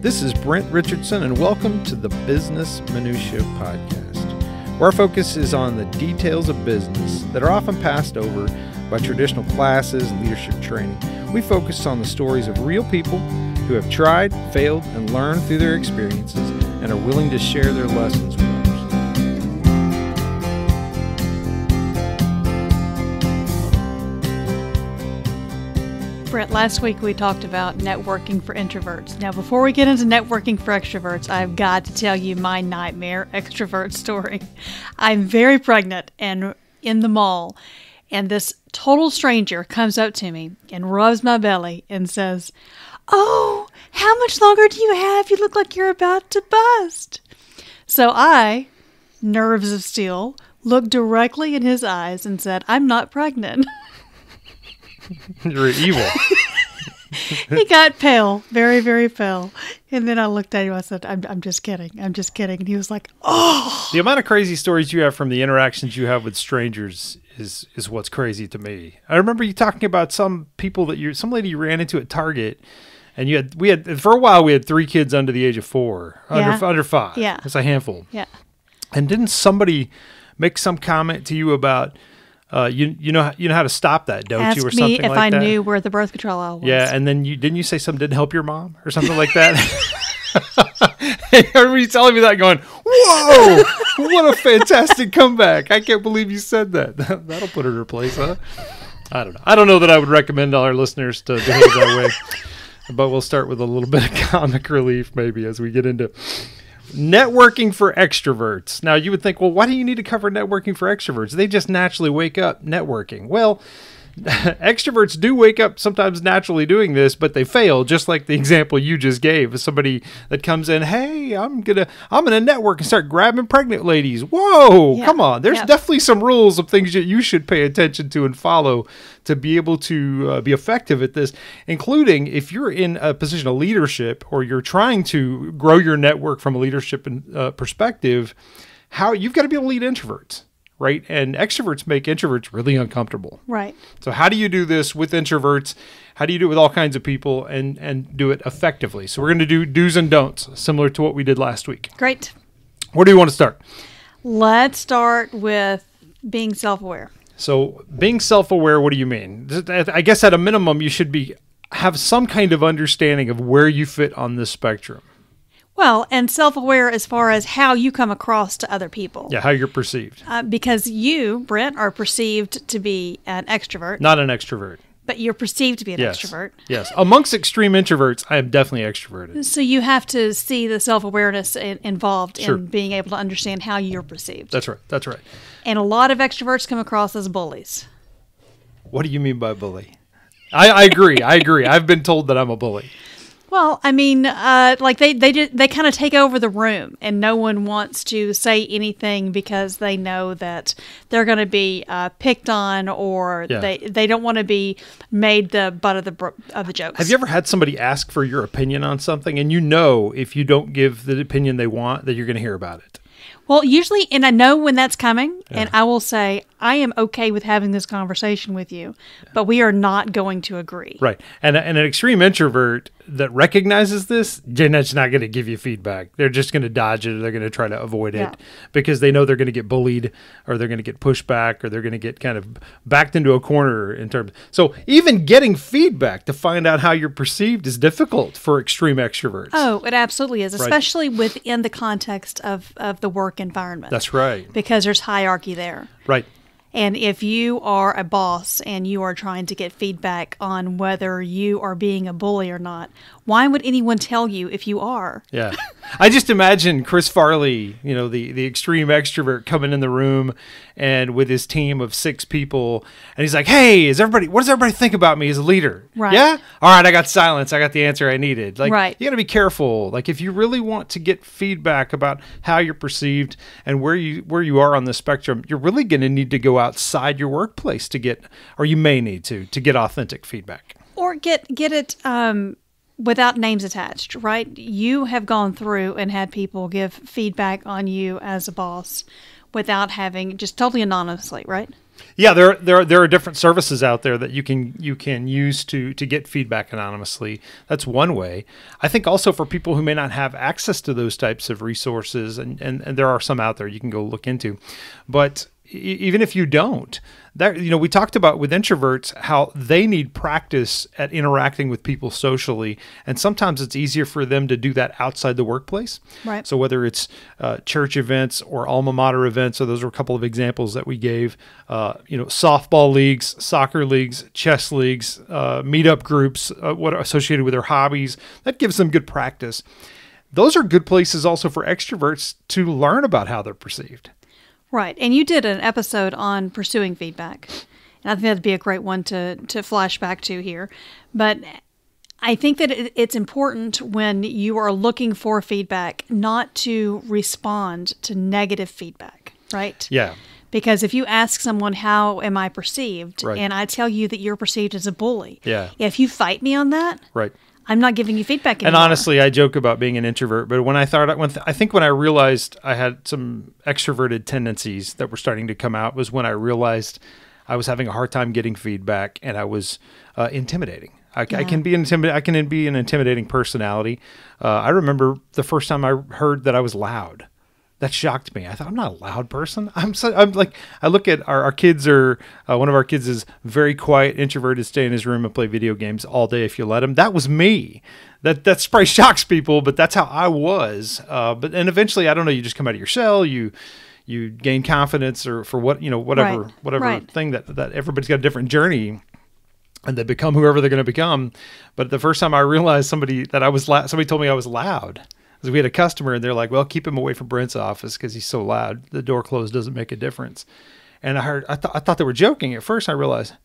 This is Brent Richardson, and welcome to the Business Minutia Podcast, where our focus is on the details of business that are often passed over by traditional classes and leadership training. We focus on the stories of real people who have tried, failed, and learned through their experiences and are willing to share their lessons with others. Brent, last week we talked about networking for introverts. Now, before we get into networking for extroverts, I've got to tell you my nightmare extrovert story. I'm very pregnant and in the mall, and this total stranger comes up to me and rubs my belly and says, "Oh, how much longer do you have? You look like you're about to bust." So I, nerves of steel, looked directly in his eyes and said, "I'm not pregnant." You're evil. He got pale, very, very pale. And then I looked at him, I said, I'm just kidding. I'm just kidding. And he was like, "Oh." The amount of crazy stories you have from the interactions you have with strangers is what's crazy to me. I remember you talking about some people some lady you ran into at Target, and we had for a while we had 3 kids under the age of 4, under 5. Yeah. That's a handful. Yeah. And didn't somebody make some comment to you about you know how to stop that, don't Ask you, or me something if like that? I knew where the birth control aisle was. Yeah, and then didn't you say something didn't help your mom or something like that? Everybody's telling me that, going, "Whoa, what a fantastic comeback! I can't believe you said that." That'll put her in her place, huh? I don't know. I don't know that I would recommend all our listeners to behave that way, but we'll start with a little bit of comic relief maybe as we get into networking for extroverts. Now, you would think, well, why do you need to cover networking for extroverts? They just naturally wake up networking. Well, extroverts do wake up sometimes naturally doing this, but they fail, just like the example you just gave. Somebody that comes in, "Hey, I'm gonna network and start grabbing pregnant ladies." Whoa, Yeah. come on. There's Yeah. definitely some rules of things that you should pay attention to and follow to be able to be effective at this, including if you're in a position of leadership or you're trying to grow your network from a leadership perspective. How you've got to be able to lead introverts. Right? And extroverts make introverts really uncomfortable. Right. So how do you do this with introverts? How do you do it with all kinds of people and do it effectively? So we're going to do do's and don'ts, similar to what we did last week. Great. Where do you want to start? Let's start with being self-aware. So being self-aware, what do you mean? I guess at a minimum, you should have some kind of understanding of where you fit on this spectrum. Well, and self-aware as far as how you come across to other people. Yeah, how you're perceived. Because you, Brent, are perceived to be an extrovert. Not an extrovert. But you're perceived to be an Yes. extrovert. Yes. Amongst extreme introverts, I am definitely extroverted. So you have to see the self-awareness involved Sure. in being able to understand how you're perceived. That's right. That's right. And a lot of extroverts come across as bullies. What do you mean by bully? I agree. I agree. I've been told that I'm a bully. Well, I mean, like they kind of take over the room, and no one wants to say anything because they know that they're going to be picked on, or Yeah. they don't want to be made the butt of the jokes. Have you ever had somebody ask for your opinion on something, and you know if you don't give the opinion they want that you're going to hear about it? Well, usually, and I know when that's coming, and I will say, I am okay with having this conversation with you, but we are not going to agree. Right. And an extreme introvert that recognizes this, Jeanette's not going to give you feedback. They're just going to dodge it, or they're going to try to avoid it because they know they're going to get bullied, or they're going to get pushed back, or they're going to get kind of backed into a corner in terms. So even getting feedback to find out how you're perceived is difficult for extreme extroverts. Oh, it absolutely is, Right. especially within the context of the work environment. That's right. Because there's hierarchy there. Right. And if you are a boss and you are trying to get feedback on whether you are being a bully or not, why would anyone tell you if you are? Yeah. I just imagine Chris Farley, the extreme extrovert, coming in the room and with his team of 6 people, and he's like, "Hey, what does everybody think about me as a leader?" Right. Yeah? All right, I got silence. I got the answer I needed. Like, Right. You got to be careful. Like, if you really want to get feedback about how you're perceived and where you are on the spectrum, you're really going to need to go outside your workplace or you may need to get authentic feedback. Or get it without names attached, right? You have gone through and had people give feedback on you as a boss without having, just totally anonymously, right? Yeah, there are different services out there that you can use to get feedback anonymously. That's one way. I think also for people who may not have access to those types of resources, and there are some out there you can go look into, but even if you don't, that we talked about with introverts how they need practice at interacting with people socially, and sometimes it's easier for them to do that outside the workplace. Right. So whether it's church events or alma mater events, so those are a couple of examples that we gave. Softball leagues, soccer leagues, chess leagues, meetup groups, what are associated with their hobbies, that gives them good practice. Those are good places also for extroverts to learn about how they're perceived. Right. And you did an episode on pursuing feedback. And I think that'd be a great one to flash back to here. But I think that it's important when you are looking for feedback not to respond to negative feedback, right? Yeah. Because if you ask someone, how am I perceived? Right. And I tell you that you're perceived as a bully. Yeah. If you fight me on that, Right. I'm not giving you feedback anymore. And honestly, I joke about being an introvert, but when I realized I had some extroverted tendencies that were starting to come out was when I realized I was having a hard time getting feedback, and I was intimidating. I can be an intimidating personality. I remember the first time I heard that I was loud. That shocked me. I thought, I'm not a loud person. I look at our kids one of our kids is very quiet, introverted, stay in his room and play video games all day if you let him. That was me. That probably shocks people, but that's how I was. But eventually, I don't know, you just come out of your shell, you gain confidence or for whatever Right. thing that everybody's got a different journey. And they become whoever they're going to become. But the first time I realized somebody told me I was loud. Because we had a customer and they're like, well, keep him away from Brent's office because he's so loud. The door closed doesn't make a difference. And I thought they were joking. At first I realized,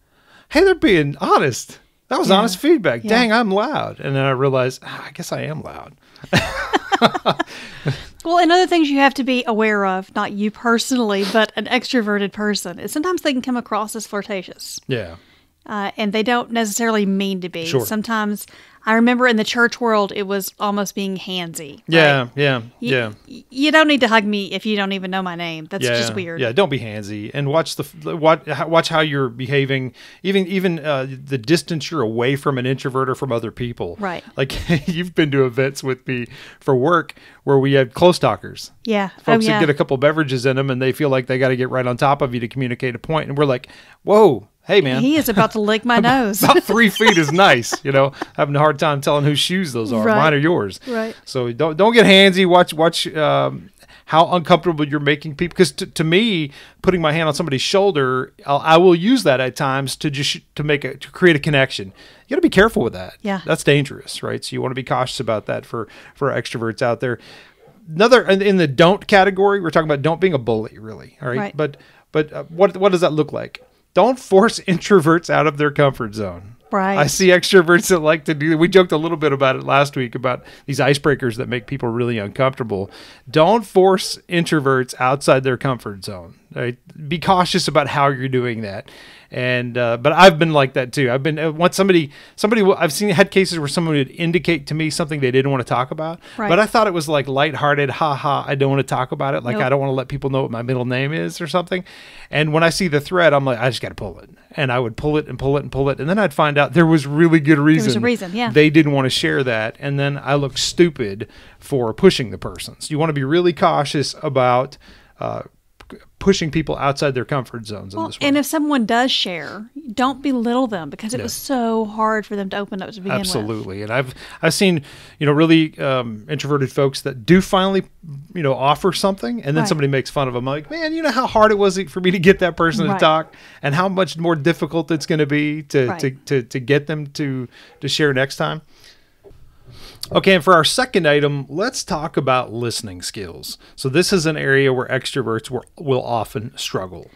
hey, they're being honest. That was honest feedback. Yeah. Dang, I'm loud. And then I realized, I guess I am loud. Well, and other things you have to be aware of, not you personally, but an extroverted person, is sometimes they can come across as flirtatious. Yeah. And they don't necessarily mean to be. Sure. Sometimes, I remember in the church world, it was almost being handsy. Yeah, right? yeah. You don't need to hug me if you don't even know my name. That's just weird. Yeah, don't be handsy, and watch how you're behaving. Even the distance you're away from an introvert or from other people. Right. Like you've been to events with me for work where we had close talkers. Yeah. Folks that get a couple beverages in them and they feel like they got to get right on top of you to communicate a point, and we're like, whoa. Hey, man. He is about to lick my nose. About 3 feet is nice, having a hard time telling whose shoes those are. Right. Mine or yours. Right. So don't get handsy. Watch how uncomfortable you're making people. Because to me, putting my hand on somebody's shoulder, I will use that at times to create a connection. You got to be careful with that. Yeah. That's dangerous, right? So you want to be cautious about that for extroverts out there. Another in the don't category, we're talking about don't being a bully, really. All right. Right. But what does that look like? Don't force introverts out of their comfort zone. Right. I see extroverts that like to do. We joked a little bit about it last week about these icebreakers that make people really uncomfortable. Don't force introverts outside their comfort zone. Right? Be cautious about how you're doing that. And but I've been like that too. I've been once somebody I've had cases where someone would indicate to me something they didn't want to talk about. Right. But I thought it was like lighthearted, I don't want to talk about it. Like Nope. I don't want to let people know what my middle name is or something. And when I see the thread, I'm like, I just got to pull it. And I would pull it and pull it and pull it. And then I'd find out there was really good reason. There was a reason, yeah. They didn't want to share that. And then I look stupid for pushing the person. So you want to be really cautious about pushing people outside their comfort zones in this way. And if someone does share, don't belittle them because it was so hard for them to open up to begin with. Absolutely. And I've seen, really introverted folks that do finally, offer something, and then Right. somebody makes fun of them. Like, man, you know how hard it was for me to get that person to Right. talk, and how much more difficult it's going to be to get them to share next time. Okay, and for our second item, let's talk about listening skills. So this is an area where extroverts will often struggle.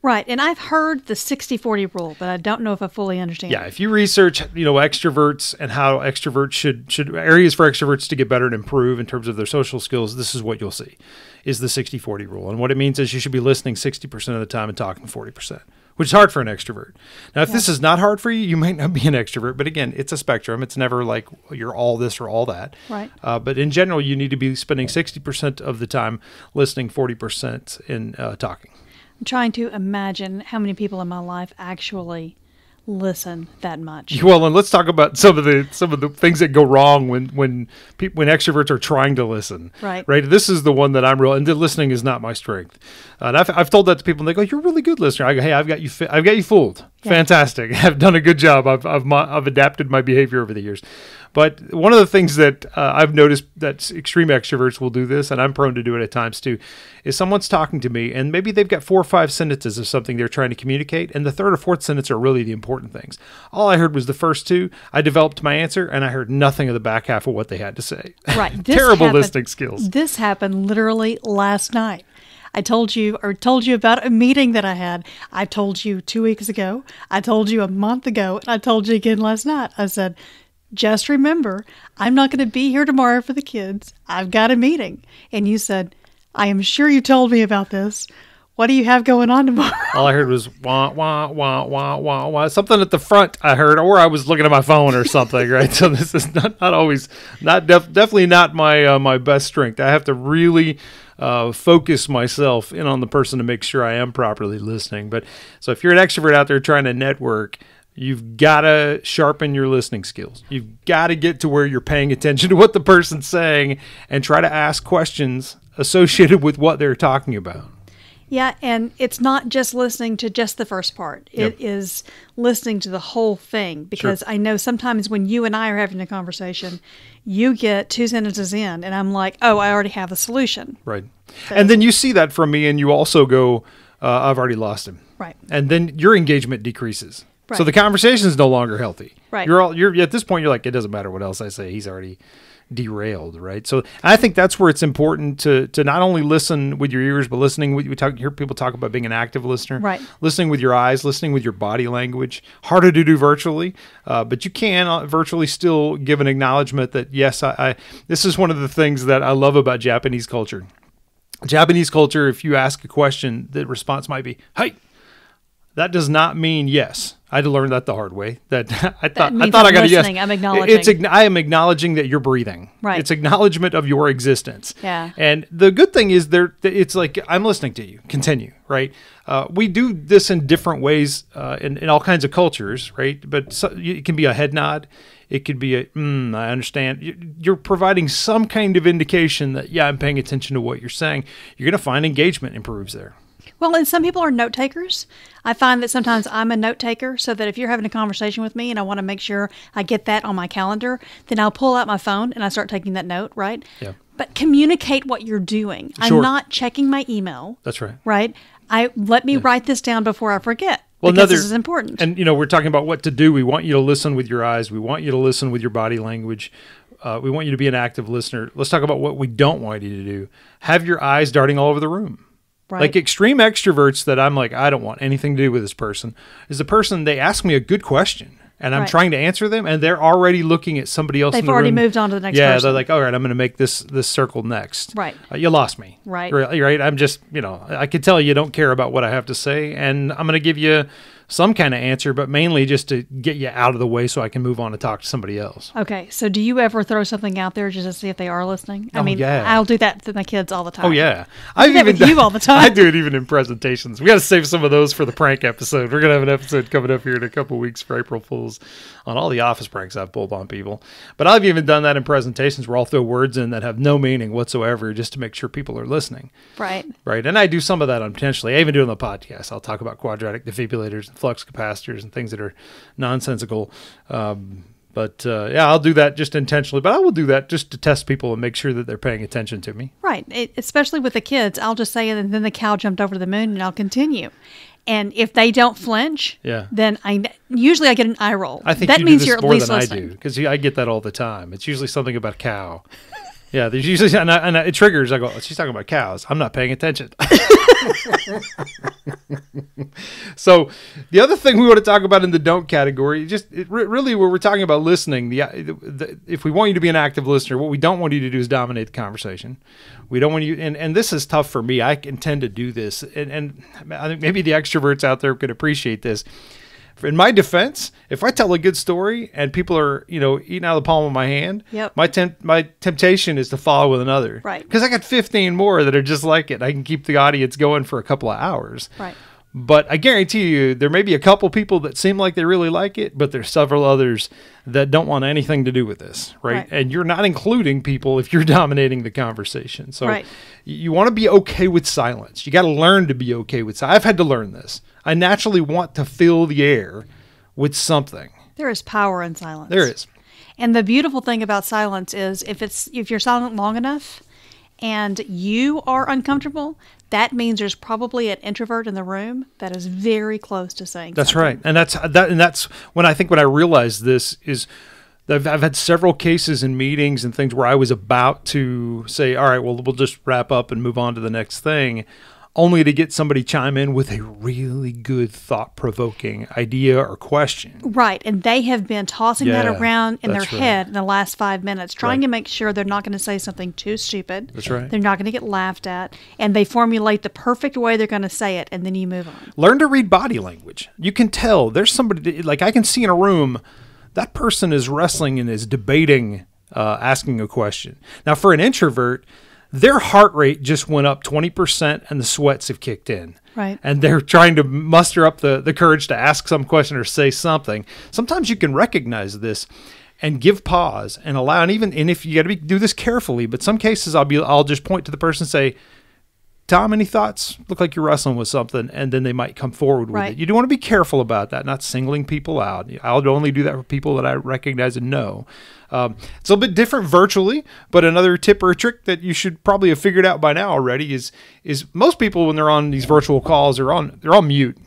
Right. And I've heard the 60-40 rule, but I don't know if I fully understand. Yeah, if you research, extroverts and how extroverts should areas for extroverts to get better and improve in terms of their social skills, this is what you'll see, is the 60-40 rule. And what it means is you should be listening 60% of the time and talking 40%. Which is hard for an extrovert. Now, if this is not hard for you, you might not be an extrovert. But again, it's a spectrum. It's never like you're all this or all that. Right. But in general, you need to be spending 60% of the time listening, 40% in talking. I'm trying to imagine how many people in my life actually listen that much. Well, and let's talk about some of the things that go wrong when extroverts are trying to listen. Right. Right. This is the one that I'm real, and the listening is not my strength. And I've told that to people, and they go, "You're a really good listener." I go, "Hey, I've got you fooled. Yeah. Fantastic. I've done a good job. I've adapted my behavior over the years." But one of the things that I've noticed that extreme extroverts will do this, and I'm prone to do it at times too, is someone's talking to me, and maybe they've got 4 or 5 sentences of something they're trying to communicate, and the third or fourth sentence are really the important things. All I heard was the first 2. I developed my answer, and I heard nothing of the back half of what they had to say. Right. Terrible listening skills. This happened literally last night. I told you about a meeting that I had. I told you 2 weeks ago. I told you a month ago. And I told you again last night. I said, just remember, I'm not going to be here tomorrow for the kids. I've got a meeting. And you said, I am sure you told me about this. What do you have going on tomorrow? All I heard was wah, wah, wah, wah, wah, wah. Something at the front I heard, or I was looking at my phone or something, right? So this is not always, definitely not my best strength. I have to really focus myself in on the person to make sure I am properly listening. But so if you're an extrovert out there trying to network, you've got to sharpen your listening skills. You've got to get to where you're paying attention to what the person's saying and try to ask questions associated with what they're talking about. Yeah, and it's not just listening to just the first part. It is listening to the whole thing, because I know sometimes when you and I are having a conversation, you get 2 sentences in, and I'm like, oh, I already have the solution. Right. So, and then you see that from me, and you also go, I've already lost him. Right. And then your engagement decreases. Right. So the conversation is no longer healthy. Right. You're at this point, you're like, it doesn't matter what else I say. He's already derailed, right? So I think that's where it's important to not only listen with your ears, but listening. Hear people talk about being an active listener. Right. Listening with your eyes, listening with your body language. Harder to do virtually, but you can virtually still give an acknowledgement that, yes, I this is one of the things that I love about Japanese culture. Japanese culture, if you ask a question, the response might be, "Hey." That does not mean yes. I had to learn that the hard way. That I thought I got a yes. I'm acknowledging. I am acknowledging that you're breathing. Right. It's acknowledgement of your existence. Yeah. And the good thing is it's like, I'm listening to you. Continue. Right. We do this in different ways in all kinds of cultures. Right. But it can be a head nod. It could be I understand. You're providing some kind of indication that, yeah, I'm paying attention to what you're saying. You're going to find engagement improves there. Well, and some people are note takers. I find that sometimes I'm a note taker, so that if you're having a conversation with me and I want to make sure I get that on my calendar, then I'll pull out my phone and I start taking that note, right? Yeah. But communicate what you're doing. Sure. I'm not checking my email. That's right. Right? Let me write this down before I forget. Well, because this is important. And, we're talking about what to do. We want you to listen with your eyes. We want you to listen with your body language. We want you to be an active listener. Let's talk about what we don't want you to do. Have your eyes darting all over the room. Right. Like extreme extroverts that I'm like, I don't want anything to do with this person, is the person, they ask me a good question and I'm trying to answer them and they're already looking at somebody else in the room. They've already moved on to the next person. Yeah, they're like, all right, I'm going to make this circle next. Right. You lost me. Right. Right. I'm just, I could tell you don't care about what I have to say, and I'm going to give you some kind of answer, but mainly just to get you out of the way so I can move on and talk to somebody else. Okay, so do you ever throw something out there just to see if they are listening? Yeah. I'll do that to my kids all the time. Oh, yeah. I do that with you all the time. I do it even in presentations. We got to save some of those for the prank episode. We're going to have an episode coming up here in a couple weeks for April Fools on all the office pranks I've pulled on people. But I've even done that in presentations where I'll throw words in that have no meaning whatsoever just to make sure people are listening. Right. Right. And I do some of that unintentionally. I even do it on the podcast. I'll talk about quadratic defibrillators and flux capacitors and things that are nonsensical. But I'll do that just intentionally. But I will do that just to test people and make sure that they're paying attention to me. Right. Especially with the kids. I'll just say, and then the cow jumped over the moon, and I'll continue. And if they don't flinch, then usually I get an eye roll. I think that you means do this you're at more least than listening. I do, because I get that all the time. It's usually something about a cow. Yeah, there's usually, and it triggers. I go, she's talking about cows. I'm not paying attention. So the other thing we want to talk about in the don't category, really where we're talking about listening, if we want you to be an active listener, what we don't want you to do is dominate the conversation. We don't want you, and this is tough for me. I intend to do this, and I think maybe the extroverts out there could appreciate this. In my defense, if I tell a good story and people are, eating out of the palm of my hand, Yep. my temptation is to follow with another. Right. Because I got 15 more that are just like it. I can keep the audience going for a couple of hours. Right. But I guarantee you, there may be a couple people that seem like they really like it, but there's several others that don't want anything to do with this, right? And you're not including people if you're dominating the conversation. So you want to be okay with silence. You got to learn to be okay with silence. I've had to learn this. I naturally want to fill the air with something. There is power in silence. There is. And the beautiful thing about silence is if you're silent long enough and you are uncomfortable, that means there's probably an introvert in the room that is very close to saying that's something. right. And that's when I realized this is I've had several cases in meetings and things where I was about to say, all right, well, we'll just wrap up and move on to the next thing, only to get somebody chime in with a really good thought-provoking idea or question. Right, and they have been tossing that around in their head in the last 5 minutes, trying to make sure they're not going to say something too stupid. That's right. They're not going to get laughed at, and they formulate the perfect way they're going to say it, and then you move on. Learn to read body language. You can tell there's somebody, like I can see in a room, that person is wrestling and is debating, asking a question. Now, for an introvert, their heart rate just went up 20% and the sweats have kicked in. Right. And they're trying to muster up the courage to ask some question or say something. Sometimes you can recognize this and give pause and allow, and if you got to do this carefully, but some cases I'll just point to the person and say, Tom, any thoughts? Look like you're wrestling with something, and then they might come forward with it. You do want to be careful about that, not singling people out. I'll only do that for people that I recognize and know. It's a little bit different virtually, but another tip or a trick that you should probably have figured out by now already is most people when they're on these virtual calls they're on mute,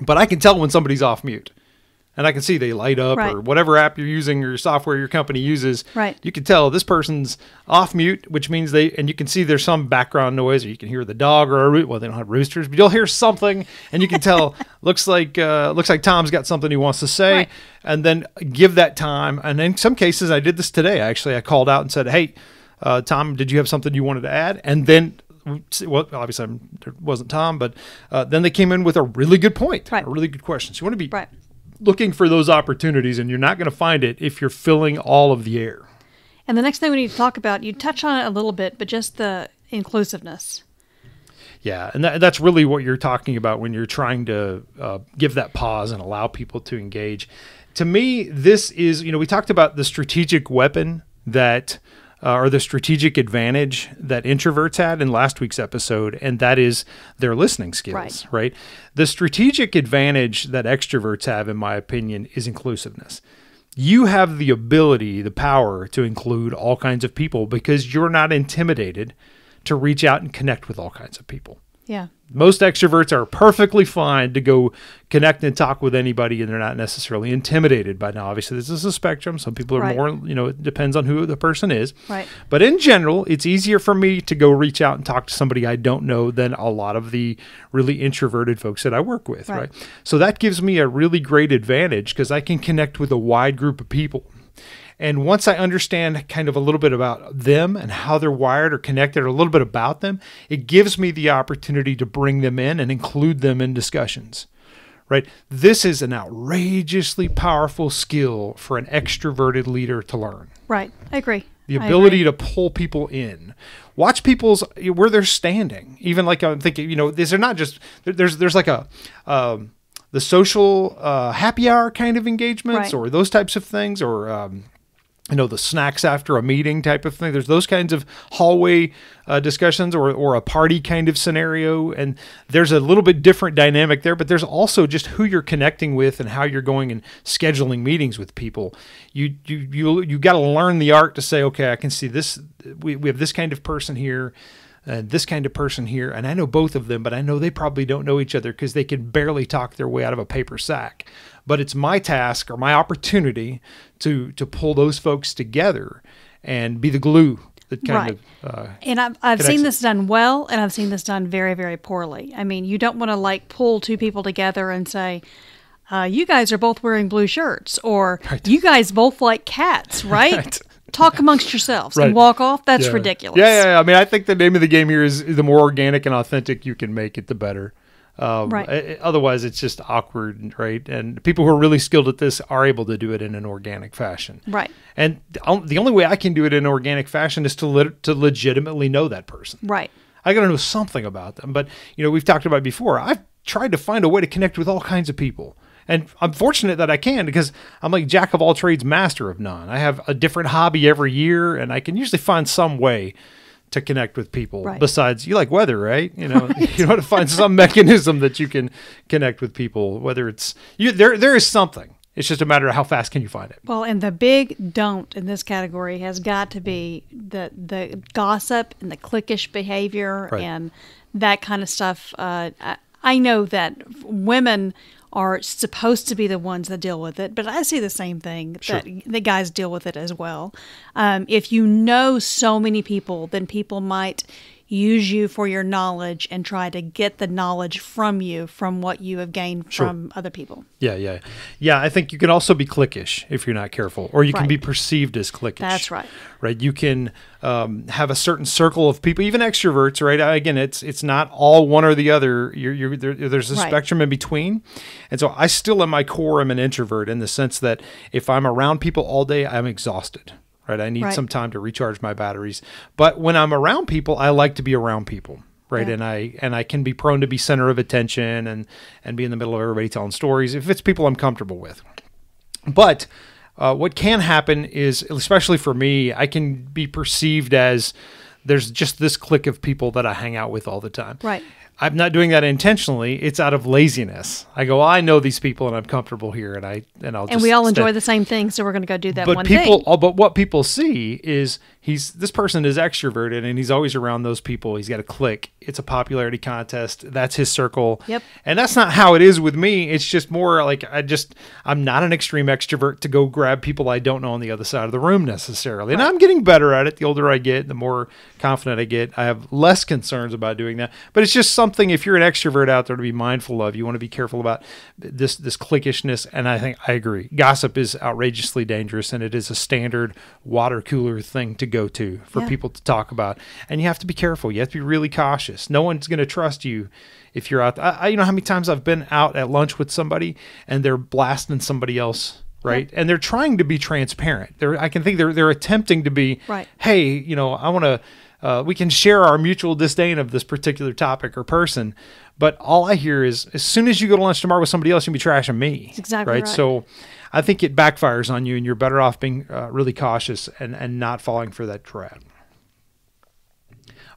but I can tell when somebody's off mute. And I can see they light up or whatever app you're using or software your company uses. Right. You can tell this person's off mute, which means and you can see there's some background noise or you can hear the dog or they don't have roosters, but you'll hear something and you can tell looks like Tom's got something he wants to say and then give that time. And in some cases, I did this today. Actually, I called out and said, hey, Tom, did you have something you wanted to add? And then obviously it wasn't Tom, but then they came in with a really good point, a really good question. So you want to be looking for those opportunities, and you're not going to find it if you're filling all of the air. And the next thing we need to talk about, you touch on it a little bit, but just the inclusiveness. Yeah, and that's really what you're talking about when you're trying to give that pause and allow people to engage. To me, this is, we talked about the strategic weapon that or the strategic advantage that introverts had in last week's episode, and that is their listening skills, right? The strategic advantage that extroverts have, in my opinion, is inclusiveness. You have the ability, the power to include all kinds of people because you're not intimidated to reach out and connect with all kinds of people. Yeah. Most extroverts are perfectly fine to go connect and talk with anybody, and they're not necessarily intimidated by now. Obviously, this is a spectrum. Some people are more, it depends on who the person is. Right. But in general, it's easier for me to go reach out and talk to somebody I don't know than a lot of the really introverted folks that I work with, right? So that gives me a really great advantage because I can connect with a wide group of people. And once I understand kind of a little bit about them and how they're wired or connected or a little bit about them, it gives me the opportunity to bring them in and include them in discussions, right? This is an outrageously powerful skill for an extroverted leader to learn. Right. I agree. The ability to pull people in. Watch people's, where they're standing. Even like I'm thinking, these are not just, there's like the social happy hour kind of engagements or those types of things or, the snacks after a meeting type of thing. There's those kinds of hallway discussions or a party kind of scenario. And there's a little bit different dynamic there, but there's also just who you're connecting with and how you're going and scheduling meetings with people. You got to learn the art to say, okay, I can see this. We have this kind of person here and this kind of person here. And I know both of them, but I know they probably don't know each other because they can barely talk their way out of a paper sack. But it's my task or my opportunity to pull those folks together and be the glue that kind of and I've seen this done well, and I've seen this done very, very poorly. I mean, you don't want to pull two people together and say, you guys are both wearing blue shirts, or you guys both like cats, right? Talk amongst yourselves and walk off. That's ridiculous. Yeah. I mean, I think the name of the game here is the more organic and authentic you can make it, the better. Right. Otherwise, it's just awkward, right? And people who are really skilled at this are able to do it in an organic fashion. Right. And the only way I can do it in an organic fashion is to legitimately know that person. Right. I got to know something about them. But, we've talked about it before. I've tried to find a way to connect with all kinds of people. And I'm fortunate that I can, because I'm like jack of all trades, master of none. I have a different hobby every year, and I can usually find some way to connect with people. Right. Besides, you like weather, right? You know to find some mechanism that you can connect with people, whether it's there is something. It's just a matter of how fast can you find it. Well, and the big don't in this category has got to be the gossip and the cliquish behavior, Right. and that kind of stuff. I know that women are supposed to be the ones that deal with it, but I see the same thing, Sure. that the guys deal with it as well. If you know so many people, then people might use you for your knowledge and try to get the knowledge from you, from what you have gained Sure. from other people. Yeah. I think you can also be cliquish if you're not careful, or you can Right. be perceived as cliquish. That's right. Right. You can have a certain circle of people, even extroverts. Right. Again, it's not all one or the other. There's a Right. spectrum in between, and so I still, at my core, am an introvert in the sense that if I'm around people all day, I'm exhausted. Right. I need Right. some time to recharge my batteries. But when I'm around people, I like to be around people. Right. Yeah. And I can be prone to be center of attention and be in the middle of everybody telling stories if it's people I'm comfortable with. But what can happen is, especially for me, I can be perceived as there's just this clique of people that I hang out with all the time. Right. I'm not doing that intentionally. It's out of laziness. I go, I know these people and I'm comfortable here, and I'll just And we all stay. enjoy the same thing, so we're going to go do that But one people, thing. but what people see is this person is extroverted and he's always around those people. He's got a clique. It's a popularity contest. That's his circle. Yep. And that's not how it is with me. It's just more like I'm not an extreme extrovert to go grab people I don't know on the other side of the room necessarily. And Right. I'm getting better at it. The older I get, the more confident I get. I have less concerns about doing that. But it's just something, if you're an extrovert out there, to be mindful of. You want to be careful about this cliquishness. And I think I agree. Gossip is outrageously dangerous, and it is a standard water cooler thing to go to for Yeah. people to talk about. And you have to be careful. You have to be really cautious. No one's going to trust you if you're out. You know how many times I've been out at lunch with somebody and they're blasting somebody else, right? And they're trying to be transparent. I can think they're attempting to be, Right. hey, I want to, we can share our mutual disdain of this particular topic or person. But all I hear is, as soon as you go to lunch tomorrow with somebody else, you'll be trashing me. That's exactly right. So I think it backfires on you, and you're better off being really cautious and not falling for that trap.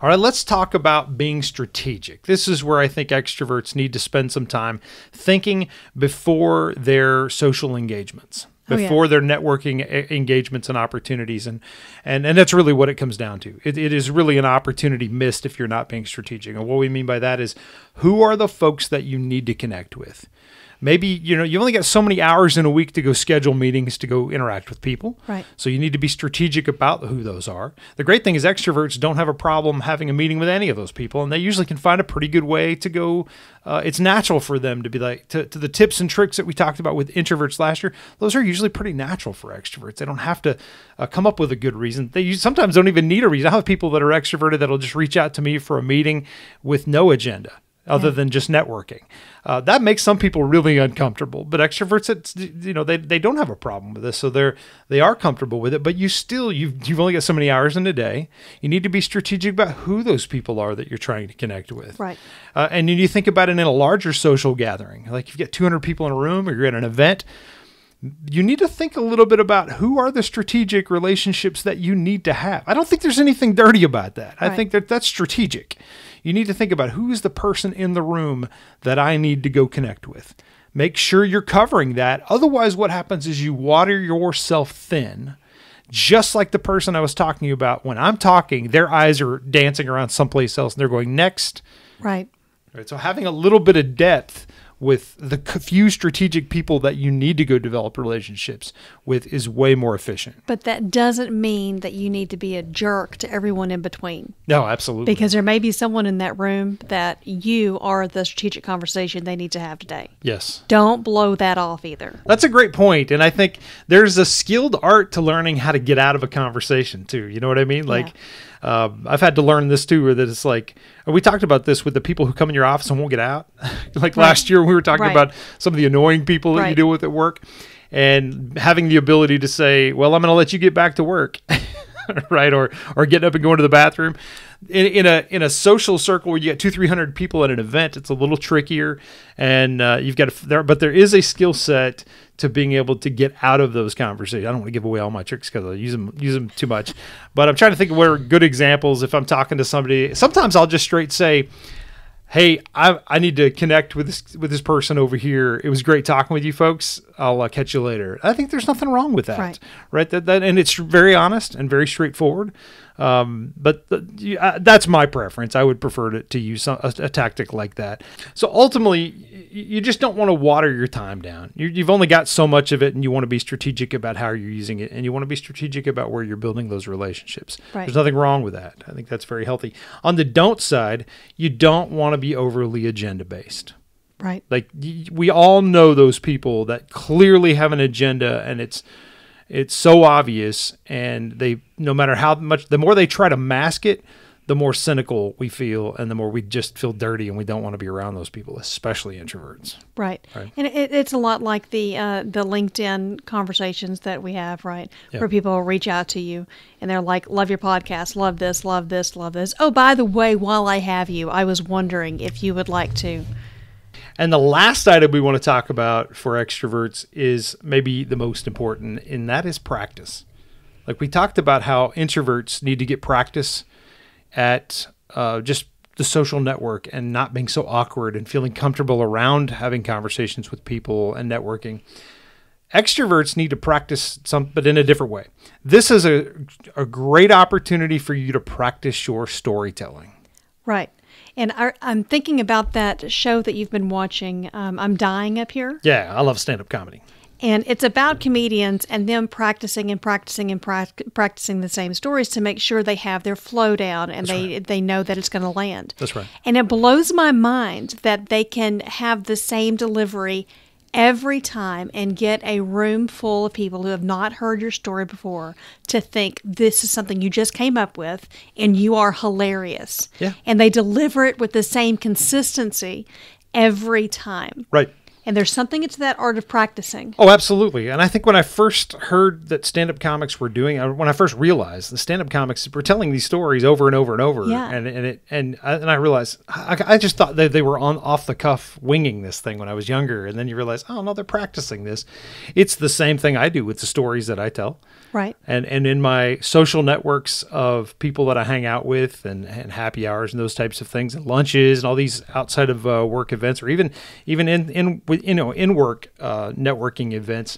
All right, let's talk about being strategic. This is where I think extroverts need to spend some time thinking before their social engagements, Oh, yeah. before their networking engagements and opportunities. And that's really what it comes down to. It is really an opportunity missed if you're not being strategic. And what we mean by that is, who are the folks that you need to connect with? Maybe, you only got so many hours in a week to go schedule meetings, to go interact with people. Right. So you need to be strategic about who those are. The great thing is extroverts don't have a problem having a meeting with any of those people, and they usually can find a pretty good way to go. It's natural for them to be like, to the tips and tricks that we talked about with introverts last year. Those are usually pretty natural for extroverts. They don't have to come up with a good reason. They sometimes don't even need a reason. I have people that are extroverted that'll just reach out to me for a meeting with no agenda other than just networking. That makes some people really uncomfortable, but extroverts, they don't have a problem with this. So they are comfortable with it, but you've only got so many hours in a day. You need to be strategic about who those people are that you're trying to connect with. Right. And then you think about it in a larger social gathering, like if you get 200 people in a room or you're at an event, you need to think a little bit about who are the strategic relationships that you need to have. I don't think there's anything dirty about that. I Right. think that's strategic. You need to think about who is the person in the room that I need to go connect with. Make sure you're covering that. Otherwise, what happens is you water yourself thin, just like the person I was talking about. When I'm talking, their eyes are dancing around someplace else and they're going next. Right. Right. So having a little bit of depth with the few strategic people that you need to go develop relationships with is way more efficient. But that doesn't mean that you need to be a jerk to everyone in between. No, absolutely. Because there may be someone in that room that you are the strategic conversation they need to have today. Yes. Don't blow that off either. That's a great point. And I think there's a skilled art to learning how to get out of a conversation too. You know what I mean? Like, I've had to learn this too, where that it's like, we talked about this with the people who come in your office and won't get out. Like last year, we were talking about some of the annoying people that you deal with at work, and having the ability to say, well, I'm going to let you get back to work. Right. Or getting up and going to the bathroom. In a social circle where you get 200-300 people at an event, it's a little trickier, and you've got but there is a skill set to being able to get out of those conversations. I don't want to give away all my tricks because I use them too much, but I'm trying to think of what are good examples. If I'm talking to somebody, sometimes I'll just straight say, hey, I need to connect with this person over here. It was great talking with you folks. I'll catch you later. I think there's nothing wrong with that, right? That and it's very honest and very straightforward. But that's my preference. I would prefer to use a tactic like that. So ultimately, you just don't want to water your time down. You've only got so much of it, and you want to be strategic about how you're using it, and you want to be strategic about where you're building those relationships. Right. There's nothing wrong with that. I think that's very healthy. On the don't side, you don't want to be overly agenda-based. Right. Like, we all know those people that clearly have an agenda, and it's so obvious, and they, no matter how much, the more they try to mask it, the more cynical we feel, and the more we just feel dirty, and we don't want to be around those people, especially introverts. Right. And it's a lot like the LinkedIn conversations that we have, right? Where people reach out to you, and they're like, love your podcast, love this, love this, love this. Oh, by the way, while I have you, I was wondering if you would like to. And the last item we want to talk about for extroverts is maybe the most important, and that is practice. Like, we talked about how introverts need to get practice at just the social network and not being so awkward and feeling comfortable around having conversations with people and networking. Extroverts need to practice but in a different way. This is a great opportunity for you to practice your storytelling. Right. And I'm thinking about that show that you've been watching, I'm Dying Up Here. Yeah, I love stand-up comedy. And it's about comedians and them practicing the same stories to make sure they have their flow down and they know that it's going to land. That's right. And it blows my mind that they can have the same delivery every time and get a room full of people who have not heard your story before to think this is something you just came up with and you are hilarious. Yeah. And they deliver it with the same consistency every time. Right. And there's something to that art of practicing. Oh, absolutely. And I think when I first heard that stand-up comics were doing, when I first realized the stand-up comics were telling these stories over and over and over, and I realized I just thought they were off the cuff winging this thing when I was younger, and then you realize, oh no, they're practicing this. It's the same thing I do with the stories that I tell. Right. And in my social networks of people that I hang out with and happy hours and those types of things and lunches and all these outside of work events, or even in work networking events,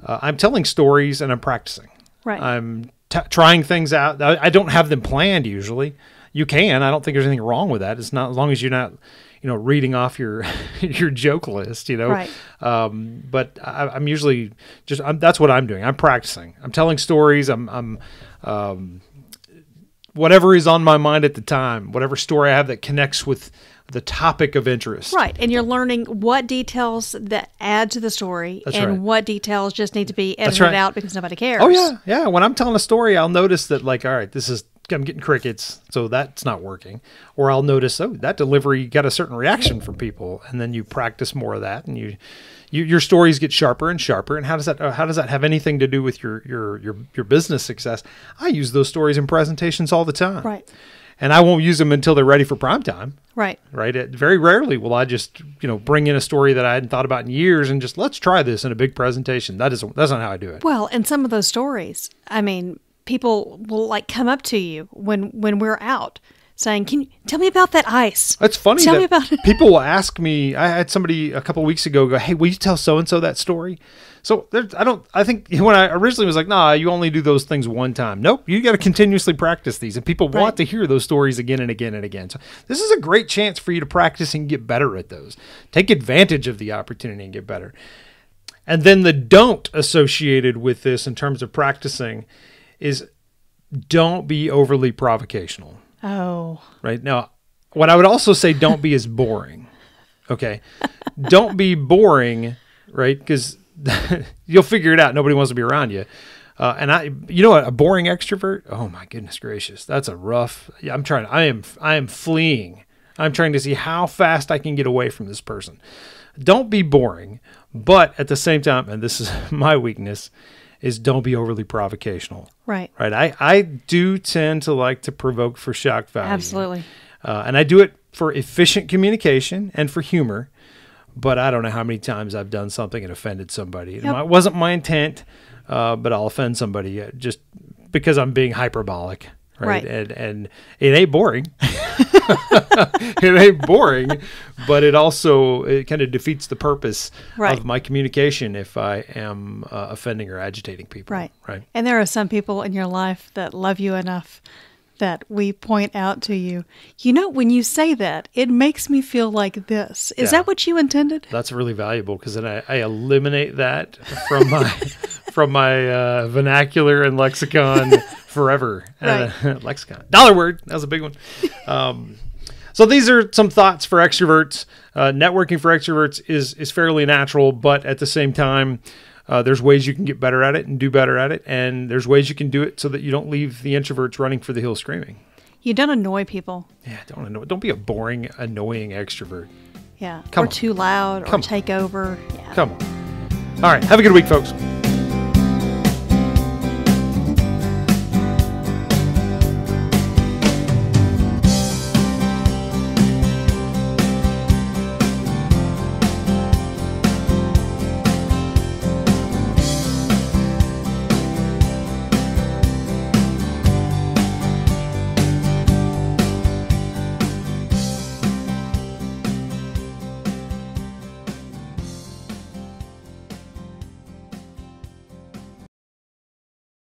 I'm telling stories and I'm practicing. Right. I'm trying things out. I don't have them planned usually. You can. I don't think there's anything wrong with that. It's not, as long as you're not, reading off your your joke list, Right. But I'm usually that's what I'm doing. I'm practicing. I'm telling stories. I'm whatever is on my mind at the time, whatever story I have that connects with the topic of interest. Right. And you're learning what details that add to the story what details just need to be edited out because nobody cares. Oh, yeah. Yeah. When I'm telling a story, I'll notice that, like, all right, I'm getting crickets, so that's not working. Or I'll notice, oh, that delivery got a certain reaction from people. And then you practice more of that, and your stories get sharper and sharper. And how does that have anything to do with your business success? I use those stories in presentations all the time. Right. And I won't use them until they're ready for prime time. Right. Right. Very rarely will I just, bring in a story that I hadn't thought about in years and just, let's try this in a big presentation. That's not how I do it. Well, and some of those stories, I mean, people will come up to you when we're out saying, "Can you tell me about that ice?" It's funny Tell that me about it. people will ask me. I had somebody a couple of weeks ago go, "Hey, will you tell so and so that story?" So I think when I originally was like, "Nah, you only do those things one time." Nope, you got to continuously practice these, and people want to hear those stories again and again and again. So this is a great chance for you to practice and get better at those. Take advantage of the opportunity and get better. And then the don't associated with this in terms of practicing is don't be overly provocational. Oh. Right now, what I would also say, don't be as boring. Okay. Don't be boring, right? Because you'll figure it out. Nobody wants to be around you. You know what? A boring extrovert. Oh my goodness gracious. That's a rough, I am fleeing. I'm trying to see how fast I can get away from this person. Don't be boring, but at the same time, and this is my weakness, is don't be overly provocational. Right. Right. I do tend to like to provoke for shock value. Absolutely. And I do it for efficient communication and for humor, but I don't know how many times I've done something and offended somebody. Yep. It wasn't my intent, but I'll offend somebody just because I'm being hyperbolic. Right. And it ain't boring. It ain't boring, but it kind of defeats the purpose of my communication if I am offending or agitating people. Right. Right. And there are some people in your life that love you enough that we point out to you, when you say that, it makes me feel like this. Is that what you intended? That's really valuable because then I eliminate that from my vernacular and lexicon forever. Right. Lexicon. Dollar word. That was a big one. So these are some thoughts for extroverts. Networking for extroverts is fairly natural, but at the same time, there's ways you can get better at it and do better at it. And there's ways you can do it so that you don't leave the introverts running for the hills screaming. You don't annoy people. Yeah, don't be a boring, annoying extrovert. Yeah. Come or on. too loud or take over. Yeah. Come on. All right. Have a good week, folks.